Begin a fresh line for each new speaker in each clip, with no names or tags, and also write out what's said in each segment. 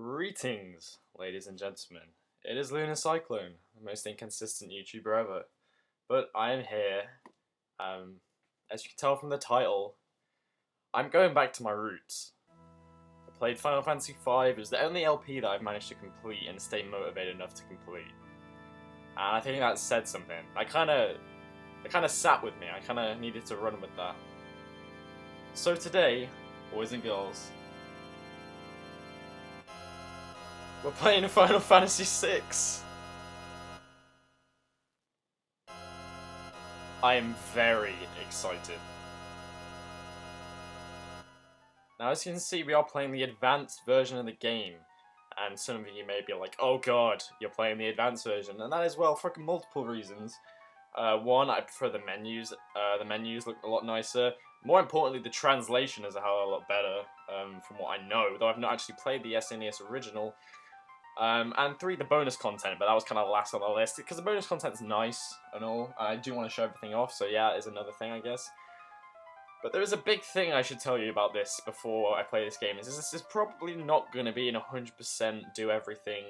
Greetings, ladies and gentlemen. It is Lunar Cyclone, the most inconsistent YouTuber ever. But I am here. As you can tell from the title, I'm going back to my roots. I played Final Fantasy V. It was the only LP that I've managed to complete and stay motivated enough to complete. And I think that said something. It kind of sat with me. I kind of needed to run with that. So today, boys and girls, we're playing Final Fantasy VI. I am very excited. Now, as you can see, we are playing the advanced version of the game. And some of you may be like, oh god, you're playing the advanced version. And that is, well, for multiple reasons. One, I prefer the menus. The menus look a lot nicer. More importantly, the translation is a hell of a lot better, from what I know. Though I've not actually played the SNES original. And three, the bonus content, but that was kind of last on the list, because the bonus content's nice and all. I do want to show everything off, so yeah, is another thing, I guess. But there is a big thing I should tell you about this before I play this game, is this is probably not going to be an 100% do everything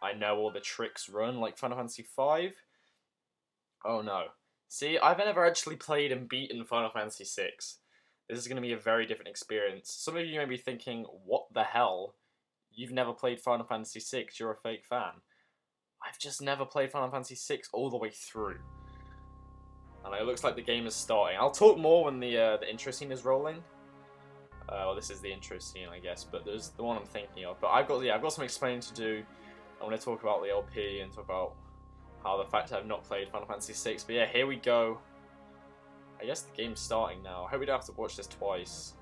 I know all the tricks run, like Final Fantasy V. Oh no. See, I've never actually played and beaten Final Fantasy VI. This is going to be a very different experience. Some of you may be thinking, what the hell? You've never played Final Fantasy VI, you're a fake fan. I've just never played Final Fantasy VI all the way through. And it looks like the game is starting. I'll talk more when the intro scene is rolling. Well, this is the intro scene, I guess, but there's the one I'm thinking of. But I've got some explaining to do. I want to talk about the LP and talk about how the fact I've not played Final Fantasy VI. But yeah, here we go. I guess the game's starting now. I hope we don't have to watch this twice.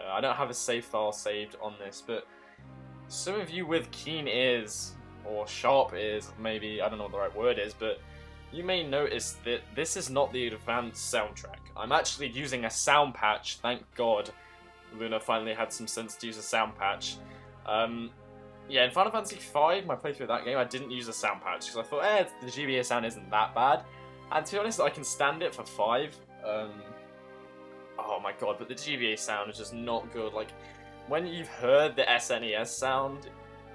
I don't have a save file saved on this, but some of you with keen ears, or sharp ears, maybe, I don't know what the right word is, but you may notice that this is not the advanced soundtrack. I'm actually using a sound patch, thank God. Luna finally had some sense to use a sound patch. Yeah, in Final Fantasy V, my playthrough of that game, I didn't use a sound patch, because I thought, the GBA sound isn't that bad. And to be honest, I can stand it for 5. Oh my god, but the GBA sound is just not good. Like, when you've heard the SNES sound,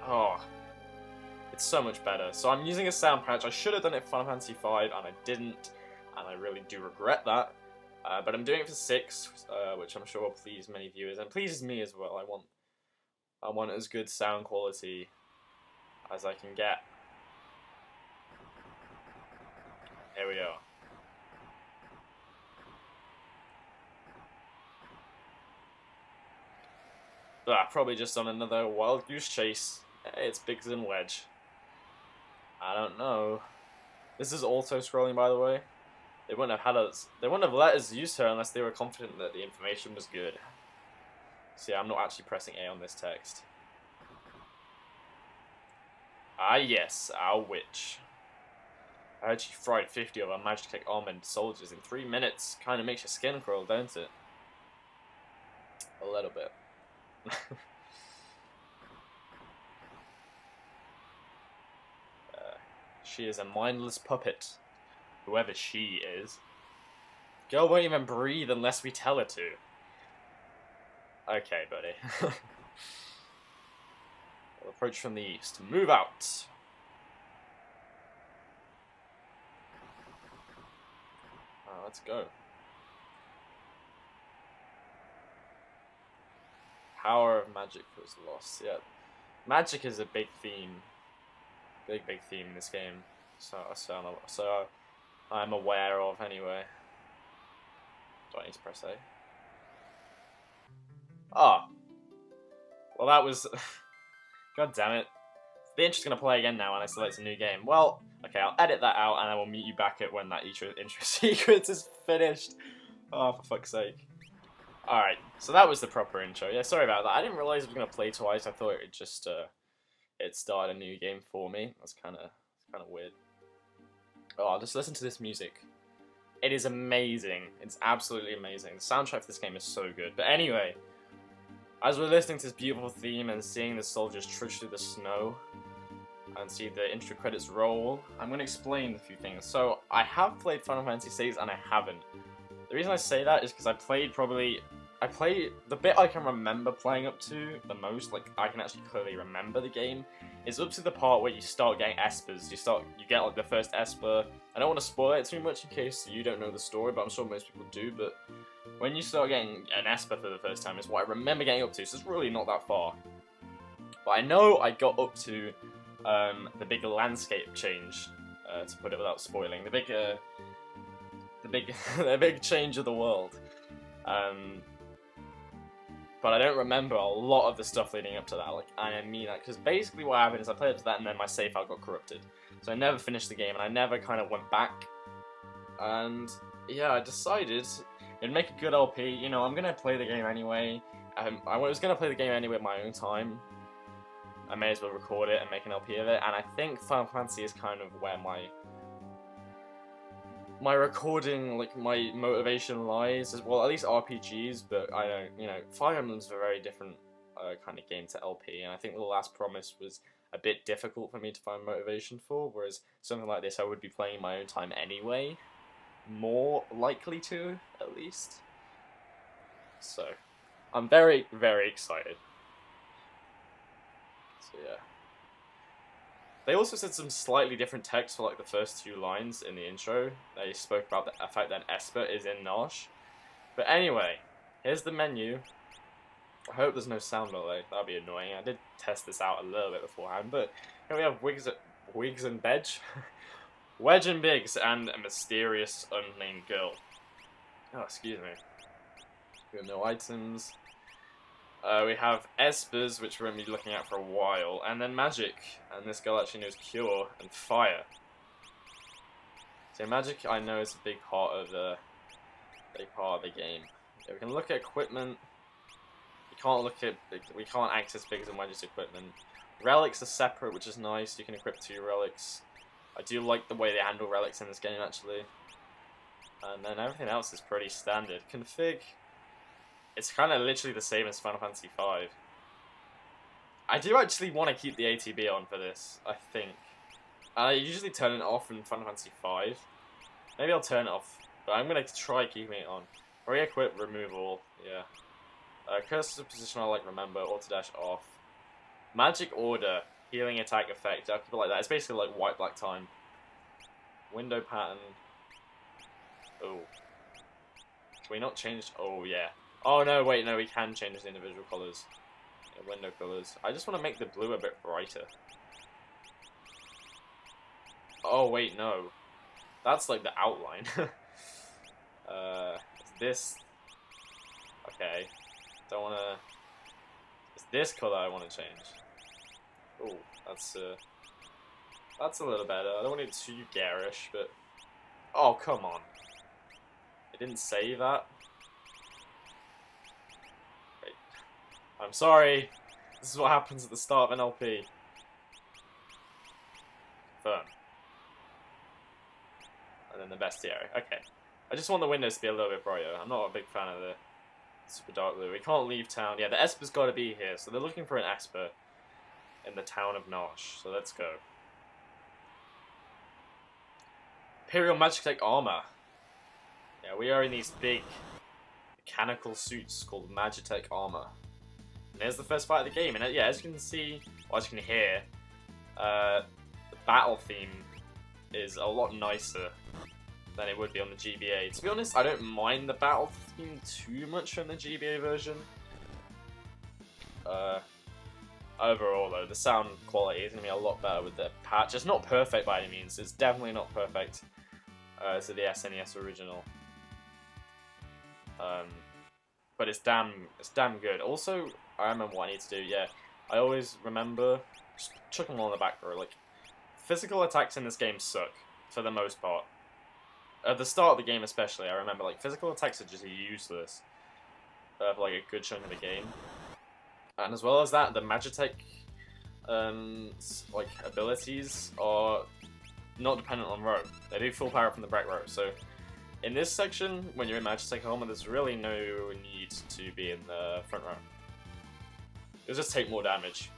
oh, it's so much better. So I'm using a sound patch. I should have done it for Final Fantasy V, and I didn't, and I really do regret that. But I'm doing it for 6, which I'm sure will please many viewers, and pleases me as well. I want as good sound quality as I can get. Here we go. Probably just on another wild goose chase. Hey, it's Biggs and Wedge. I don't know. This is auto-scrolling, by the way. They wouldn't have let us use her unless they were confident that the information was good. See, I'm not actually pressing A on this text. Ah yes, our witch. I heard she fried 50 of our Magitech armored soldiers in 3 minutes. Kinda makes your skin crawl, don't it? A little bit. She is a mindless puppet, whoever she is. Girl won't even breathe unless we tell her to. Okay, buddy. We'll approach from the east. Move out. Let's go. Power of magic was lost. Yeah, magic is a big theme, big theme in this game. So I'm aware of anyway. Do I need to press A? Ah, well that was. God damn it! The intro's gonna play again now, and I select a new game. Well, okay, I'll edit that out, and I will meet you back at when that intro sequence is finished. Oh, for fuck's sake. Alright, so that was the proper intro. Yeah, sorry about that. I didn't realize it was going to play twice. I thought it just, it started a new game for me. That's kind of weird. Oh, just listen to this music. It is amazing. It's absolutely amazing. The soundtrack for this game is so good. But anyway, as we're listening to this beautiful theme and seeing the soldiers trudge through the snow and see the intro credits roll, I'm going to explain a few things. So, I have played Final Fantasy VI and I haven't. The reason I say that is because I played probably I play the bit I can remember playing up to the most, like I can actually clearly remember the game, is up to the part where you start getting espers. You get like the first esper. I don't want to spoil it too much in case you don't know the story, but I'm sure most people do. But when you start getting an esper for the first time, is what I remember getting up to. So it's really not that far. But I know I got up to the big landscape change, to put it without spoiling. The big change of the world. But I don't remember a lot of the stuff leading up to that. Like, I mean that because basically what happened is I played up to that and then my save file got corrupted. So I never finished the game and I never kind of went back. And yeah, I decided it'd make a good LP. You know, I'm gonna play the game anyway. I was gonna play the game anyway at my own time. I may as well record it and make an LP of it. And I think Final Fantasy is kind of where my recording, like, my motivation lies, as well, at least RPGs, but I don't, you know, Fire Emblem's a very different kind of game to LP, and I think The Last Promise was a bit difficult for me to find motivation for, whereas something like this I would be playing in my own time anyway, more likely to, at least. So, I'm very, very excited. So yeah. They also said some slightly different text for like the first 2 lines in the intro. They spoke about the fact that Esper is in Narshe. But anyway, here's the menu. I hope there's no sound delay. That'd be annoying. I did test this out a little bit beforehand, but here we have Wiggs and Bedge. Wedge and Biggs and a mysterious unnamed girl. Oh, excuse me. We have no items. We have Espers, which we're going to be looking at for a while, and then Magic, and this girl actually knows Cure and Fire. So Magic, I know, is a big part of the game. Yeah, we can look at equipment. We can't access Biggs and Wedge's equipment. Relics are separate, which is nice. You can equip 2 relics. I do like the way they handle relics in this game, actually. And then everything else is pretty standard. Config. It's kind of literally the same as Final Fantasy V. I do actually want to keep the ATB on for this, I think. I usually turn it off in Final Fantasy V. Maybe I'll turn it off, but I'm going to try keeping it on. Re-equip, remove all, yeah. Cursor position I like remember, auto-dash off. Magic order, healing attack effect, I'll keep it like that. It's basically like white-black time. Window pattern. Oh. Can we not change? Oh, yeah. Oh no, wait, no, we can change the individual colours. Yeah, window colours. I just want to make the blue a bit brighter. Oh wait, no. That's like the outline. It's this. Okay. Don't wanna. It's this colour I want to change. Oh, that's a little better. I don't want it too garish, but. Oh, come on. It didn't say that. I'm sorry. This is what happens at the start of an LP. Confirm. And then the bestiary. Okay. I just want the windows to be a little bit brighter. I'm not a big fan of the super dark blue. We can't leave town. Yeah, the Esper's got to be here. So they're looking for an Esper in the town of Narshe. So let's go. Imperial Magitech armor. Yeah, we are in these big mechanical suits called Magitech armor. And there's the first fight of the game, and yeah, as you can see, or as you can hear, the battle theme is a lot nicer than it would be on the GBA. To be honest, I don't mind the battle theme too much from the GBA version. Overall, though, the sound quality is going to be a lot better with the patch. It's not perfect by any means. It's definitely not perfect to the SNES original. But it's damn good. Also, I remember what I need to do. Yeah, I always remember just chuck them all in the back row. Like, physical attacks in this game suck for the most part. At the start of the game, especially, I remember like physical attacks are just useless for like a good chunk of the game. And as well as that, the Magitech like abilities are not dependent on row. They do full power from the back row. So in this section, when you're in Magitech armor, there's really no need to be in the front row. You'll just take more damage.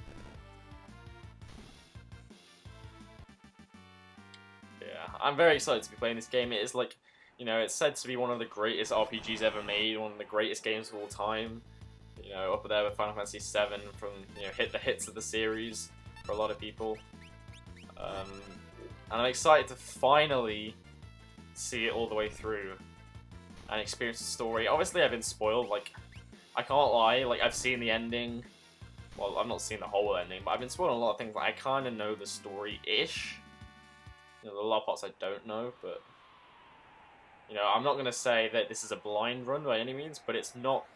Yeah, I'm very excited to be playing this game. It is like You know, it's said to be one of the greatest RPGs ever made, one of the greatest games of all time. You know, up there with Final Fantasy VII from, you know, hit the hits of the series for a lot of people. And I'm excited to finally see it all the way through and experience the story. Obviously, I've been spoiled. Like, I can't lie. Like, I've seen the ending. Well, I've not seen the whole ending, but I've been spoiled on a lot of things. Like, I kind of know the story-ish. You know, there are a lot of parts I don't know, but you know, I'm not gonna say that this is a blind run by any means, but it's not.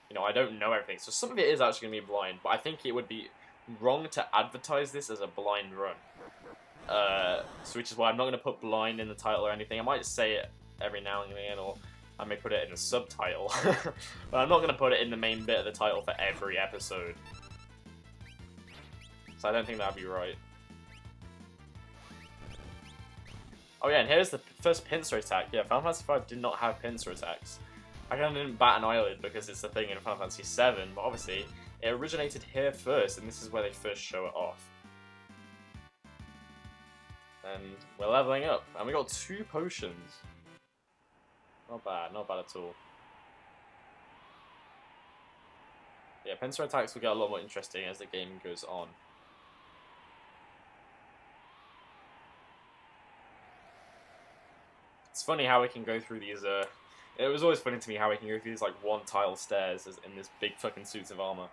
You know, I don't know everything, so some of it is actually gonna be blind. But I think it would be wrong to advertise this as a blind run. So which is why I'm not gonna put blind in the title or anything. I might say it every now and again, or I may put it in a subtitle, but I'm not gonna put it in the main bit of the title for every episode. So I don't think that'd be right. Oh yeah, and here's the first pincer attack. Yeah, Final Fantasy V did not have pincer attacks. I kind of didn't bat an eyelid because it's a thing in Final Fantasy VII, but obviously it originated here first, and this is where they first show it off. And we're leveling up, and we got 2 potions. Not bad at all. Yeah, pincer attacks will get a lot more interesting as the game goes on. It's funny how we can go through these, it was always funny to me how we can go through these, like, 1-tile stairs in this big fucking suits of armor.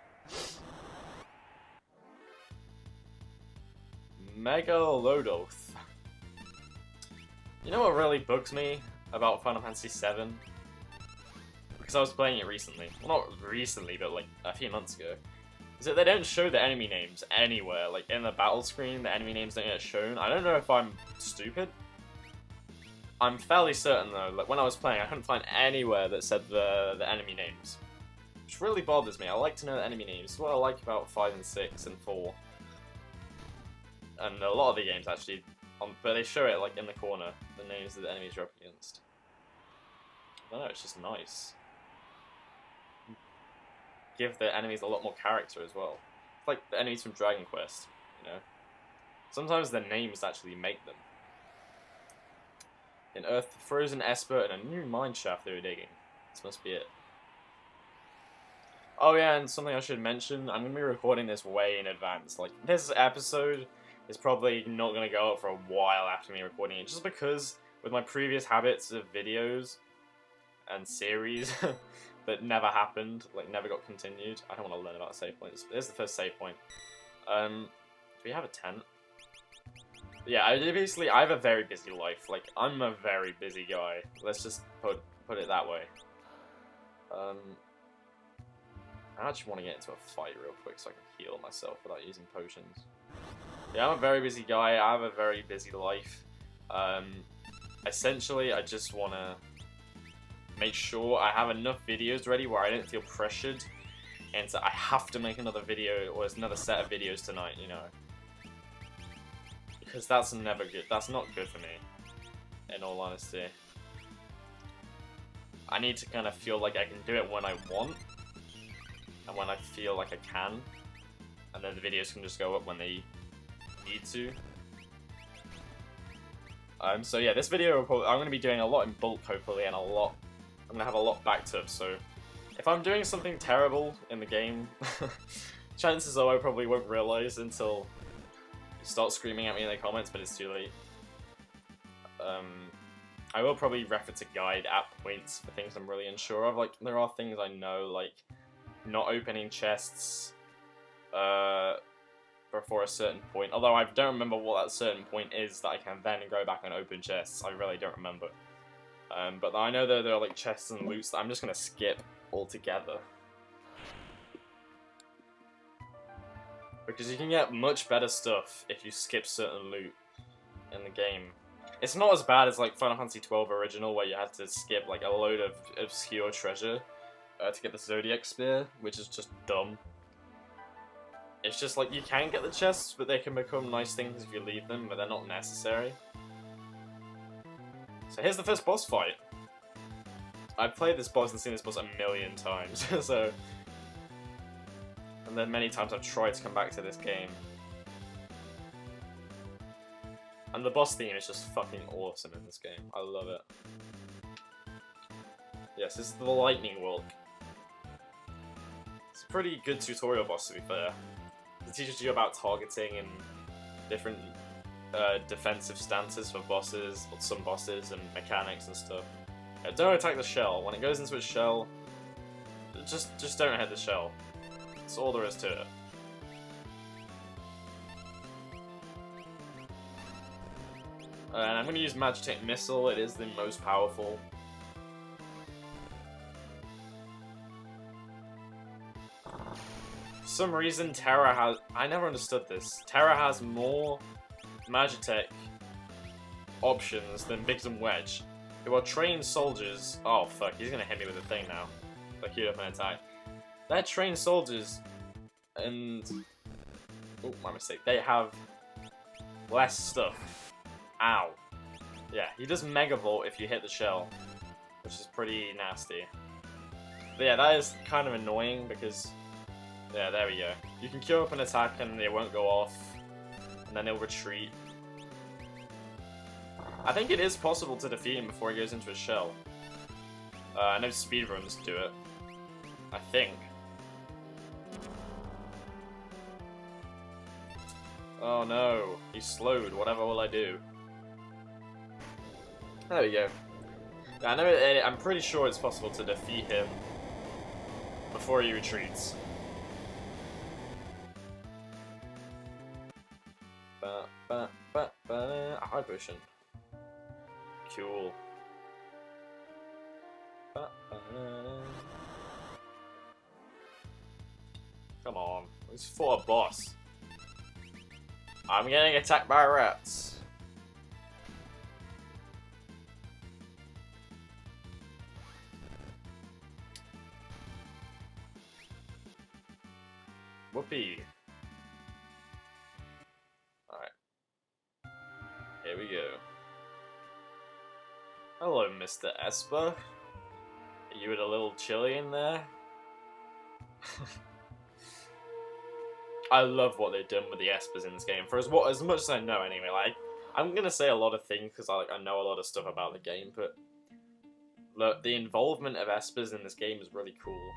Megalodoth. You know what really bugs me about Final Fantasy VII? Because I was playing it recently. Well, not recently, but, like, a few months ago. Is that they don't show the enemy names anywhere. Like, in the battle screen, the enemy names don't get shown. I don't know if I'm stupid. I'm fairly certain though, like when I was playing, I couldn't find anywhere that said the enemy names. Which really bothers me. I like to know the enemy names. It's what I like about 5 and 6 and 4. And a lot of the games actually, but they show it like in the corner, the names of the enemies you're up against. I don't know, it's just nice. Give the enemies a lot more character as well. It's like the enemies from Dragon Quest, you know. Sometimes the names actually make them. An Earth Frozen Esper and a new mine shaft they were digging. This must be it. Oh yeah, and something I should mention, I'm going to be recording this way in advance. Like, this episode is probably not going to go up for a while after me recording it, just because with my previous habits of videos and series that never happened, like never got continued, I don't want to learn about save points. There's the first save point. Do we have a tent? Yeah, I have a very busy life. Like, I'm a very busy guy. Let's just put it that way. I actually want to get into a fight real quick so I can heal myself without using potions. Yeah, I'm a very busy guy. I have a very busy life. Essentially, I just want to make sure I have enough videos ready where I don't feel pressured. And so I have to make another video, or another set of videos tonight, you know. Because that's never good. That's not good for me, in all honesty. I need to kind of feel like I can do it when I want, and when I feel like I can, and then the videos can just go up when they need to. So yeah, this video, I'm going to be doing a lot in bulk, hopefully, and I'm going to have a lot backed up, so if I'm doing something terrible in the game, chances are I probably won't realize until start screaming at me in the comments, but it's too late. I will probably reference a guide at points for things I'm really unsure of. Like, there are things I know, like not opening chests before a certain point. Although I don't remember what that certain point is that I can then go back and open chests. I really don't remember. But I know that there are like chests and loots that I'm just gonna skip altogether. Because you can get much better stuff if you skip certain loot in the game. It's not as bad as like Final Fantasy XII Original, where you had to skip like a load of obscure treasure to get the Zodiac Spear, which is just dumb. It's just like you can get the chests, but they can become nice things if you leave them, but they're not necessary. So here's the first boss fight. I've played this boss and seen this boss a million times, so... And then many times I've tried to come back to this game. And the boss theme is just fucking awesome in this game. I love it. Yes, this is the Lightning Walk. It's a pretty good tutorial boss, to be fair. It teaches you about targeting and different defensive stances for bosses, or some bosses, and mechanics and stuff. Don't attack the shell. When it goes into a shell, just don't hit the shell. That's all there is to it. And I'm going to use Magitek Missile. It is the most powerful. For some reason, Terra has... I never understood this. Terra has more Magitek options than Biggs and Wedge, who are trained soldiers. Oh fuck, he's gonna hit me with a thing now. Like, queued up an attack. They're trained soldiers, and... oh, my mistake. They have less stuff. Ow. Yeah, he does Mega Volt if you hit the shell, which is pretty nasty. But yeah, that is kind of annoying because... yeah, there we go. You can queue up an attack and it won't go off, and then it'll retreat. I think it is possible to defeat him before he goes into a shell. I know speedruns do it. I think. Oh no, he's slowed. Whatever will I do? There we go. I know. I'm pretty sure it's possible to defeat him before he retreats. A high potion. Cool. Come on, it's for a boss. I'm getting attacked by rats. Whoopee. Alright. Here we go. Hello, Mr. Esper. Are you a little chilly in there? I love what they've done with the Espers in this game. For as much as I know, anyway. Like, I'm gonna say a lot of things because I know a lot of stuff about the game, but look, the involvement of Espers in this game is really cool.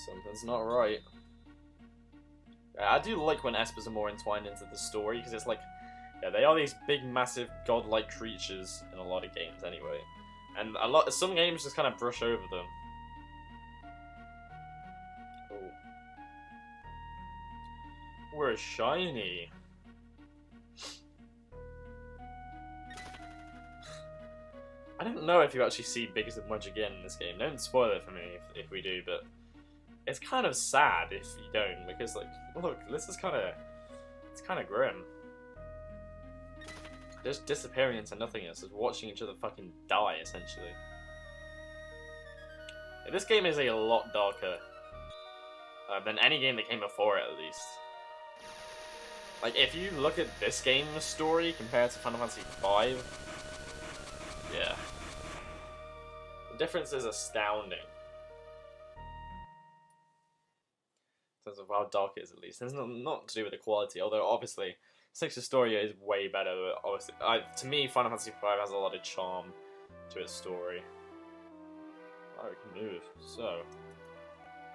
Something's not right. Yeah, I do like when Espers are more entwined into the story because it's like, yeah, they are these big, massive, godlike creatures in a lot of games anyway. And some games just kind of brush over them. Oh. We're shiny. I don't know if you actually see Biggs and Wedge again in this game. Don't spoil it for me if we do, but it's kind of sad if you don't, because like, look, this is it's kind of grim. Just disappearing into nothingness, is watching each other fucking die, essentially. Yeah, this game is a lot darker than any game that came before it, at least. Like, if you look at this game's story compared to Final Fantasy V, yeah. The difference is astounding. In terms of how dark it is, at least. It's not to do with the quality, although obviously 6's story is way better, but obviously, to me, Final Fantasy V has a lot of charm to its story. Oh, we can move. So,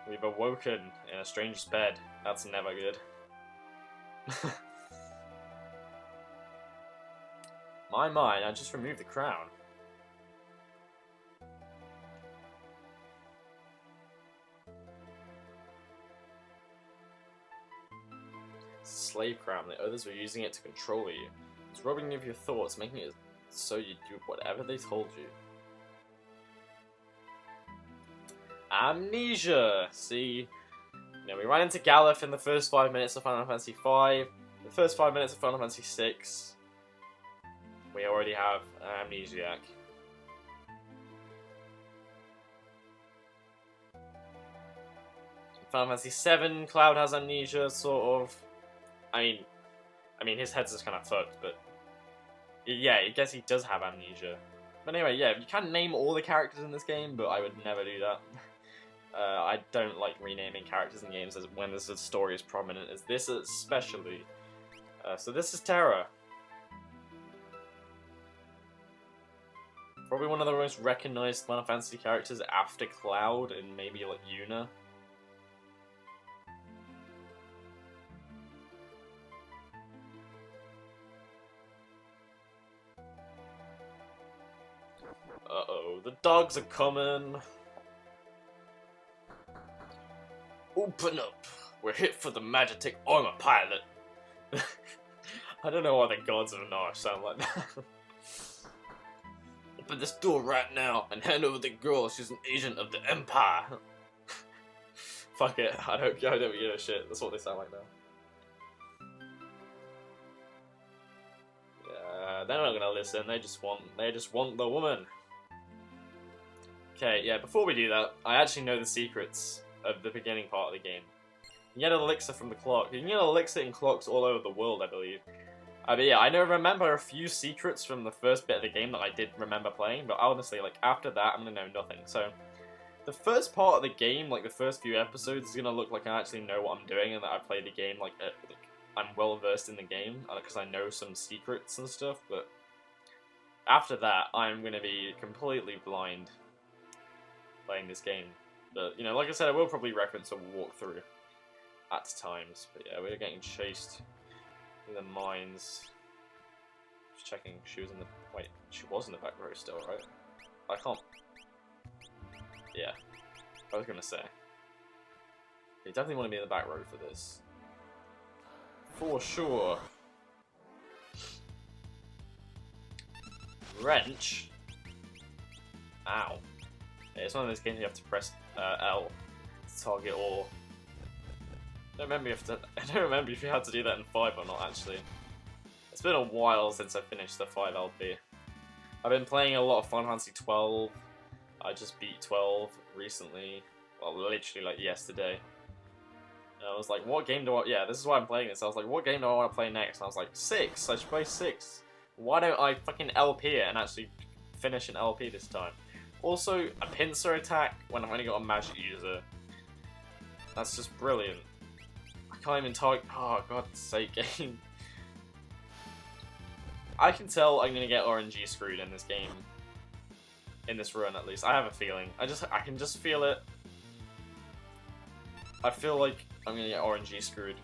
we've awoken in a stranger's bed. That's never good. My, I just removed the crown. Slave crown. The others were using it to control you. It's robbing you of your thoughts, making it so you do whatever they told you. Amnesia! See, we ran into Galuf in the first 5 minutes of Final Fantasy V. The first 5 minutes of Final Fantasy VI. We already have an Amnesiac. Final Fantasy VII, Cloud has amnesia, sort of. I mean, his head's just kind of fucked, but yeah, I guess he does have amnesia. But anyway, yeah, you can name all the characters in this game, but I would never do that. I don't like renaming characters in games when there's a story as prominent as this, especially. So this is Terra. Probably one of the most recognized Final Fantasy characters after Cloud and maybe like Yuna. Uh-oh, the dogs are coming. Open up. We're hit for the Magitek armor pilot. I don't know why the gods of Narshe sound like that. Open this door right now and hand over the girl. She's an agent of the Empire. Fuck it. I don't give a shit. That's what they sound like now. Yeah, they're not gonna listen. They just want the woman. Okay, yeah. Before we do that, I actually know the secrets of the beginning part of the game. You get an elixir from the clock. You can get an elixir in clocks all over the world, I believe. But yeah, I remember a few secrets from the first bit of the game that I did remember playing, but honestly, like, after that, I'm gonna know nothing. So, the first part of the game, like, the first few episodes, is gonna look like I actually know what I'm doing and that I've played the game, like I'm well-versed in the game, because I know some secrets and stuff, but after that, I'm gonna be completely blind playing this game. But, you know, like I said, I will probably reference a walkthrough at times, but yeah, we're getting chased in the mines. Just checking, she was in the... Wait, she was in the back row still, right? I can't... Yeah, I was gonna say. You definitely want to be in the back row for this. For sure. Wrench? Ow. Yeah, it's one of those games you have to press L to target all. I don't remember if you had to do that in 5 or not, actually. It's been a while since I finished the 5 LP. I've been playing a lot of Final Fantasy 12. I just beat 12 recently. Well, literally like yesterday. And I was like, what game do I... Yeah, this is why I'm playing this. I was like, what game do I want to play next? And I was like, 6. I should play 6. Why don't I fucking LP it and actually finish an LP this time? Also, a pincer attack when I've only got a magic user. That's just brilliant. I can't even target... Oh, God's sake, game. I can tell I'm gonna get RNG screwed in this game. In this run, at least. I have a feeling. I can just feel it. I feel like I'm gonna get RNG screwed.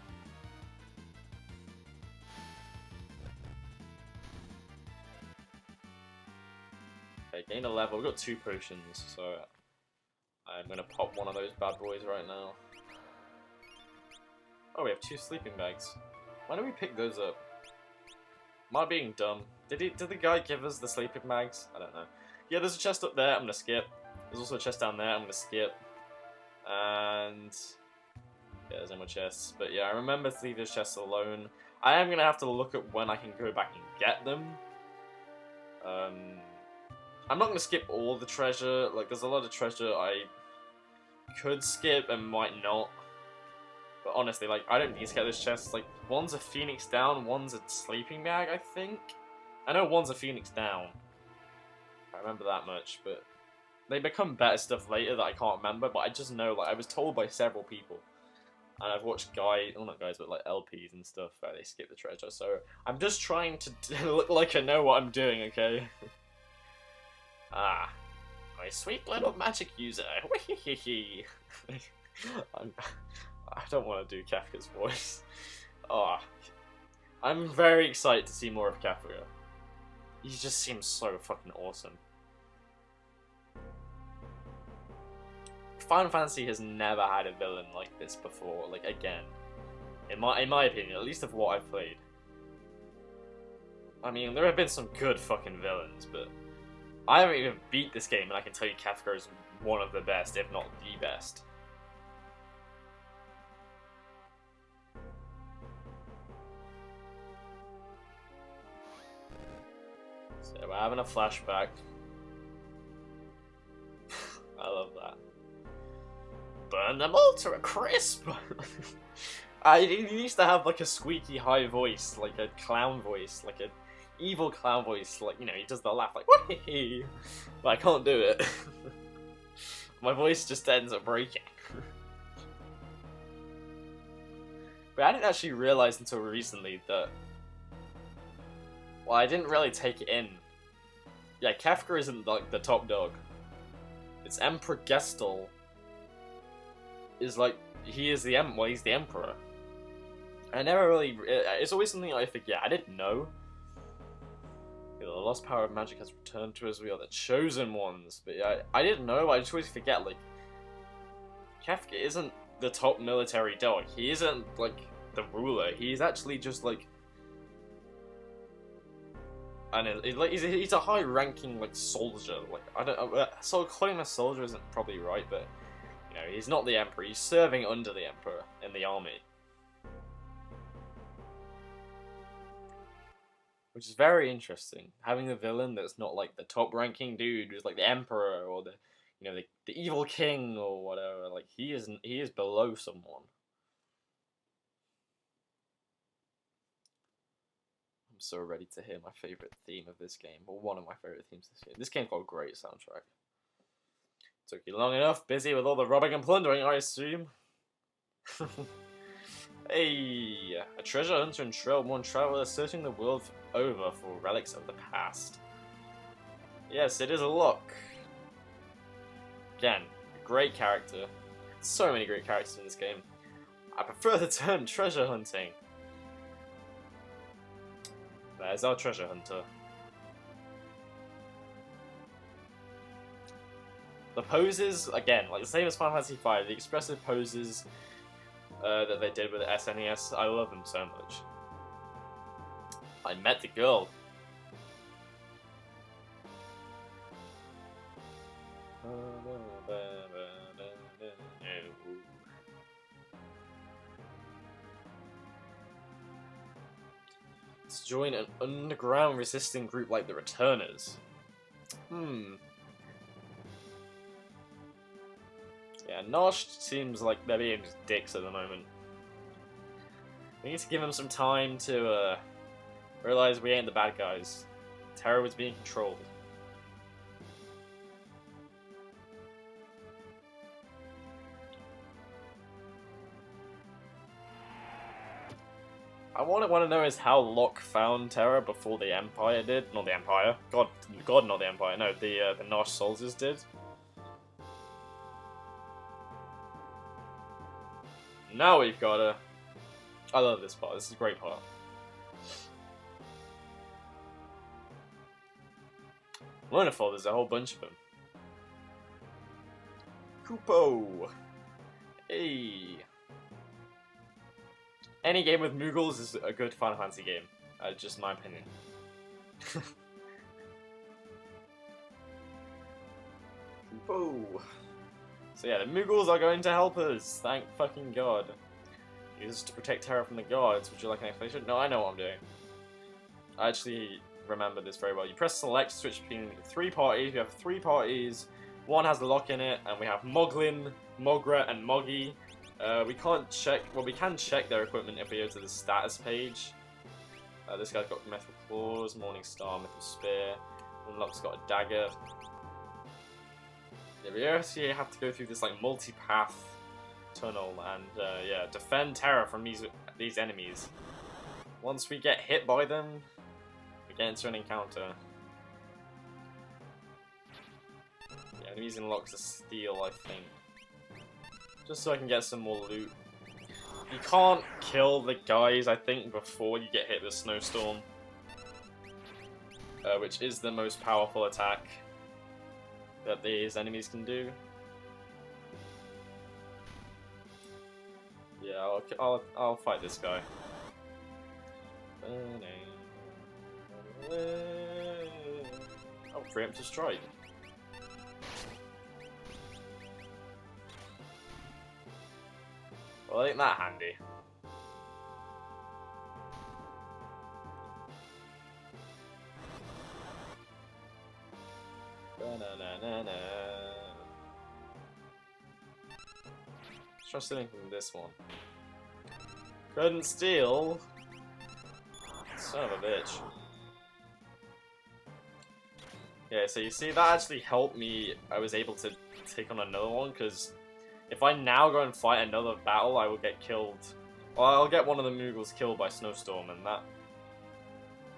Okay, gain a level. We've got 2 potions, so I'm gonna pop one of those bad boys right now. Oh, we have 2 sleeping bags. Why don't we pick those up? Am I being dumb? Did the guy give us the sleeping bags? I don't know. Yeah, there's a chest up there, I'm gonna skip. There's also a chest down there, I'm gonna skip. And... yeah, there's no more chests. But yeah, I remember to leave those chests alone. I am gonna have to look at when I can go back and get them. I'm not gonna skip all the treasure. Like, there's a lot of treasure I could skip and might not. But honestly, like, I don't need to get those chests. Like, one's a Phoenix down, one's a sleeping bag, I think. I know one's a Phoenix down. I remember that much, but they become better stuff later that I can't remember, but I just know, like, I was told by several people. And I've watched well, not guys, but like LPs and stuff where they skip the treasure, so I'm just trying to look like I know what I'm doing, okay? Ah, my sweet little magic user. I don't want to do Kefka's voice. Oh, I'm very excited to see more of Kefka. He just seems so fucking awesome. Final Fantasy has never had a villain like this before, like, again. In my opinion, at least of what I've played. I mean, there have been some good fucking villains, but I haven't even beat this game, and I can tell you Kefka is one of the best, if not the best. So we're having a flashback. I love that. Burn them all to a crisp! He used to have like a squeaky high voice, like a clown voice, like an evil clown voice, like, you know, he does the laugh like, whee! But I can't do it. My voice just ends up breaking. But I didn't actually realise until recently that... Well, I didn't really take it in Yeah, Kefka isn't like the top dog. It's Emperor Gestal. Is like he is the well, he's the emperor. I never really. It's always something I forget. I didn't know. The lost power of magic has returned to us. We are the chosen ones. But yeah, I didn't know. I just always forget. Like, Kefka isn't the top military dog. He isn't like the ruler. He's actually just like. And he's a high-ranking like soldier. Like I don't. So calling him a soldier isn't probably right, but you know he's not the emperor. He's serving under the emperor in the army. Which is very interesting. Having a villain that's not like the top ranking dude, who's like the emperor or the, you know, the evil king or whatever. Like he is below someone. I'm so ready to hear my favorite theme of this game, or one of my favorite themes this game. This game's got a great soundtrack. Took you long enough, busy with all the robbing and plundering, I assume. Hey, a treasure hunter and trailborn traveler searching the world over for relics of the past. Yes, it is a look. Again, a great character. So many great characters in this game. I prefer the term treasure hunting. There's our treasure hunter. The poses, again, like the same as Final Fantasy V, the expressive poses that they did with the SNES, I love them so much. I met the girl. Let's join an underground resisting group like the Returners. Yeah, Nosh seems like they're being just dicks at the moment. We need to give them some time to realize we ain't the bad guys. Terra was being controlled. I want to know is how Locke found Terra before the Empire did. Not the Empire. God, not the Empire. No, the Nosh soldiers did. Now we've got a... I love this part. This is a great part. Wonderful, there's a whole bunch of them. Kupo! Hey! Any game with Moogles is a good Final Fantasy game. Just my opinion. Kupo! So yeah, the Moogles are going to help us, thank fucking god. Use to protect Terra from the guards. Would you like an explanation? No, I know what I'm doing. I actually remember this very well. You press select, switch between 3 parties. We have 3 parties. One has the lock in it, and we have Moglin, Mogra, and Moggy. We can't check, well we can check their equipment if we go to the status page. This guy's got Metal Claws, Morning Star, Metal Spear, and Locke's got a dagger. Yeah, we actually have to go through this like multi-path tunnel and yeah, defend Terra from these enemies. Once we get hit by them, we get into an encounter. Yeah, I'm using Locke to steal, I think. Just so I can get some more loot. You can't kill the guys, I think, before you get hit with Snowstorm. Which is the most powerful attack that these enemies can do. Yeah, I'll fight this guy. Oh, preemptive strike. Well, ain't that handy? Let's try stealing from this one. Couldn't steal. Son of a bitch. Yeah, so you see, that actually helped me. I was able to take on another one, because if I now go and fight another battle, I will get killed. Well, I'll get one of the Moogles killed by Snowstorm, and that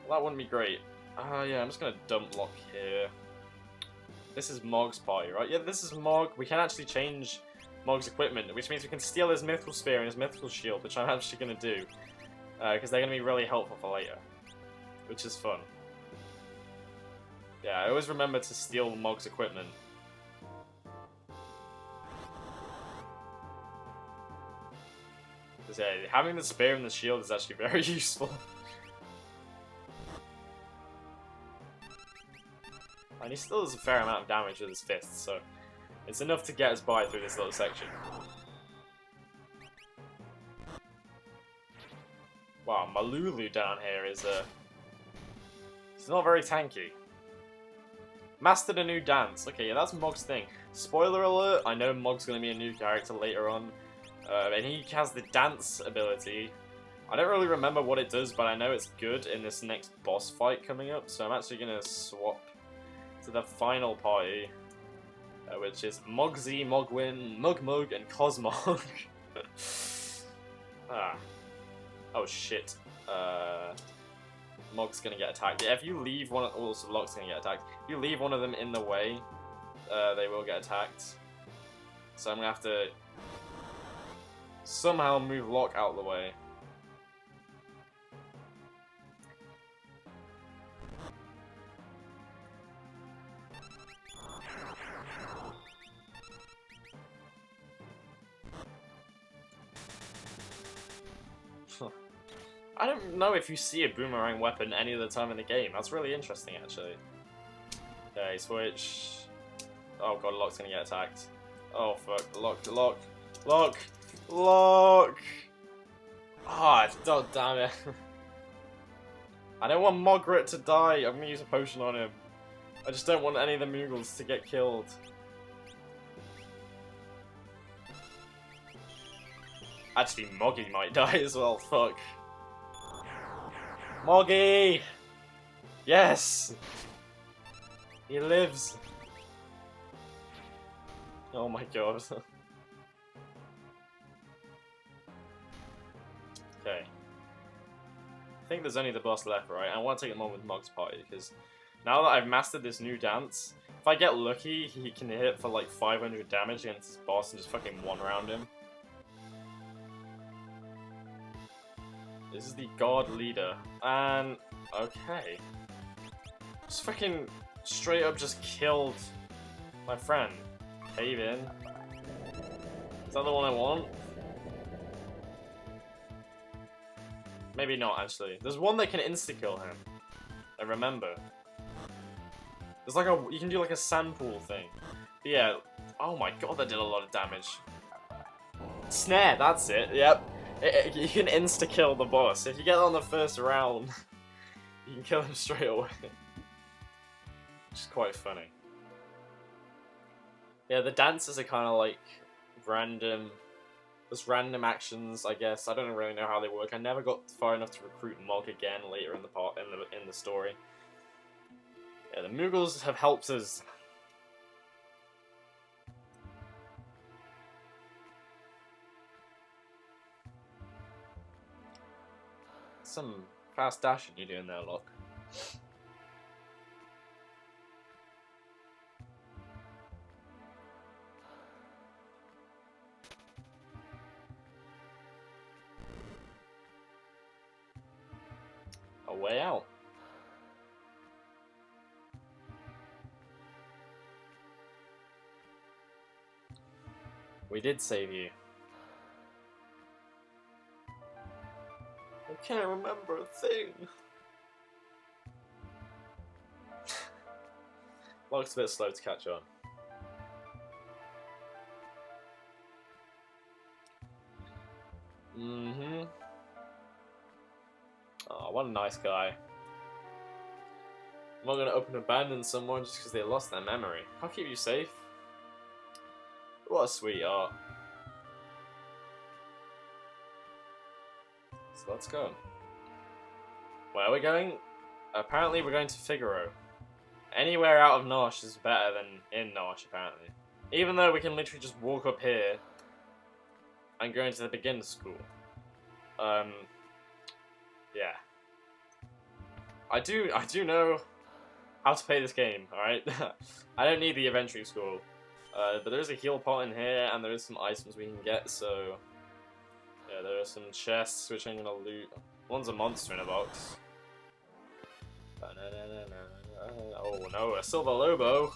wouldn't be great. Yeah, I'm just gonna dump Locke here. This is Mog's party, right? Yeah, this is Mog. We can actually change Mog's equipment, which means we can steal his Mithril Spear and his Mithril Shield, which I'm actually gonna do. Because they're gonna be really helpful for later. Which is fun. Yeah, I always remember to steal Mog's equipment. Because yeah, having the spear and the shield is actually very useful. And he still does a fair amount of damage with his fists, so it's enough to get us by through this little section. Wow, Malulu down here is it's not very tanky. Mastered a new dance. Okay, yeah, that's Mog's thing. Spoiler alert, I know Mog's going to be a new character later on. And he has the dance ability. I don't really remember what it does, but I know it's good in this next boss fight coming up. So I'm actually going to swap to the final party, which is Mogzy, Mogwin, Mugmug, and Cosmog. Ah. Oh shit. Mog's gonna get attacked. Yeah, if you leave one of... Also, Locke's gonna get attacked. If you leave one of them in the way, they will get attacked. So I'm gonna have to somehow move Locke out of the way. I don't know if you see a boomerang weapon any other time in the game. That's really interesting, actually. Okay, switch. Oh god, Locke's gonna get attacked. Oh fuck, Locke! Ah, oh, damn it. I don't want Mogret to die. I'm gonna use a potion on him. I just don't want any of the Moogles to get killed. Actually, Moggy might die as well, fuck. Moggy! Yes! He lives! Oh my god. Okay. I think there's only the boss left, right? I want to take him on with Mog's party, because now that I've mastered this new dance, if I get lucky, he can hit for like 500 damage against this boss and just fucking one-round him. This is the God Leader, and okay. Just fucking straight up just killed my friend. Cave in. Is that the one I want? Maybe not, actually. There's one that can insta-kill him. I remember. There's like a... You can do like a sand pool thing. But yeah. Oh my god, that did a lot of damage. Snare, that's it. Yep. You can insta-kill the boss. If you get on the first round, you can kill him straight away. Which is quite funny. Yeah, the dances are kind of like random. There's random actions, I guess. I don't really know how they work. I never got far enough to recruit Mog again later in the story. Yeah, the Moogles have helped us. Some fast dashing you're doing there, Locke. A way out. We did save you. I can't remember a thing. Locke's a bit slow to catch on. Mm-hmm. Oh, what a nice guy. I'm not gonna open abandon someone just because they lost their memory. I'll keep you safe. What a sweetheart. So let's go. Where are we going? Apparently we're going to Figaro. Anywhere out of Nosh is better than in Nosh, apparently. Even though we can literally just walk up here and go into the beginner school. Yeah. I do know how to play this game, alright? I don't need the Adventuring School. But there is a heal pot in here, and there is some items we can get, so... Yeah, there are some chests which I'm gonna loot. One's a monster in a box. Oh no, a Silver Lobo!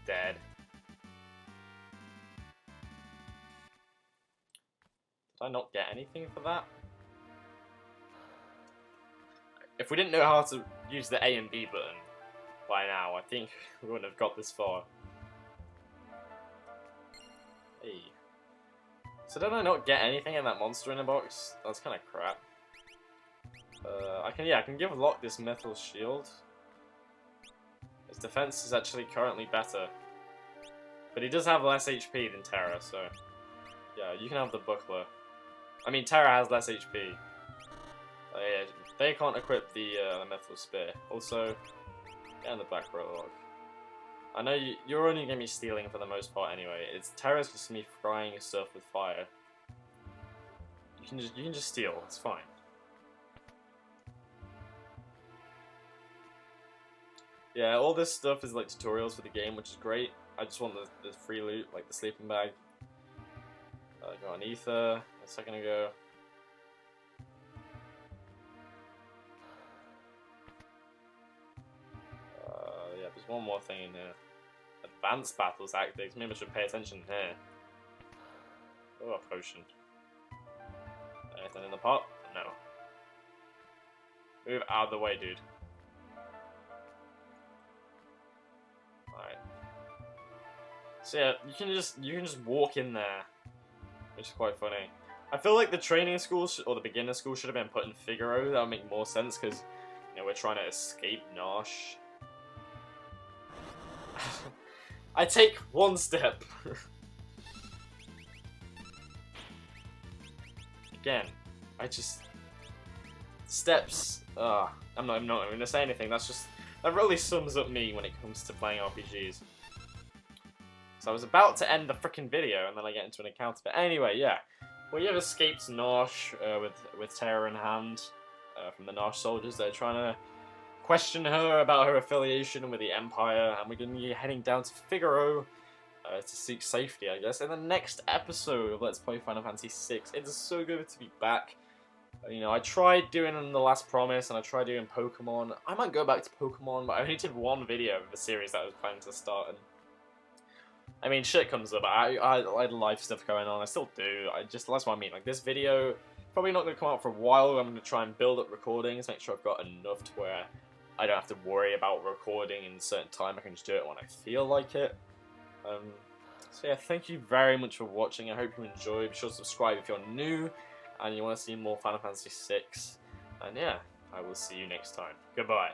Dead. Did I not get anything for that? If we didn't know how to use the A and B button by now, I think we wouldn't have got this far. Hey. So did I not get anything in that monster in a box? That's kind of crap. I can give Locke this metal shield. His defense is actually currently better. But he does have less HP than Terra, so... Yeah, you can have the buckler. I mean, Terra has less HP. Yeah, they can't equip the metal spear. Also, get in the back row, Locke. I know you're only going to be stealing for the most part anyway. Terra's just me frying stuff with fire. You can just steal, it's fine. Yeah, all this stuff is like tutorials for the game, which is great. I just want the free loot, like the sleeping bag. Got an ether a second ago. Yeah, there's one more thing in here. Advanced battles tactics. Maybe I should pay attention here. Oh, a potion. Anything in the pot? No. Move out of the way, dude. Alright. So yeah, you can just walk in there, which is quite funny. I feel like the training school or the beginner school should have been put in Figaro. That would make more sense because we're trying to escape Narshe. I take one step. Again, steps. I'm not going to say anything. That really sums up me when it comes to playing RPGs. So I was about to end the freaking video, and then I get into an account of it. Anyway, yeah, we have escaped Narshe with Terra in hand from the Narshe soldiers. They're trying to question her about her affiliation with the Empire, and we're going to be heading down to Figaro to seek safety, I guess, in the next episode of Let's Play Final Fantasy VI. It is so good to be back. I tried doing The Last Promise, and I tried doing Pokemon. I might go back to Pokemon, but I only did one video of the series that I was planning to start, and I mean, shit comes up. I had life stuff going on. I still do. That's what I mean. Like, this video, probably not going to come out for a while. I'm going to try and build up recordings, make sure I've got enough to where I don't have to worry about recording in a certain time. I can just do it when I feel like it. So yeah, thank you very much for watching. I hope you enjoyed. Be sure to subscribe if you're new and you want to see more Final Fantasy VI. And yeah, I will see you next time. Goodbye.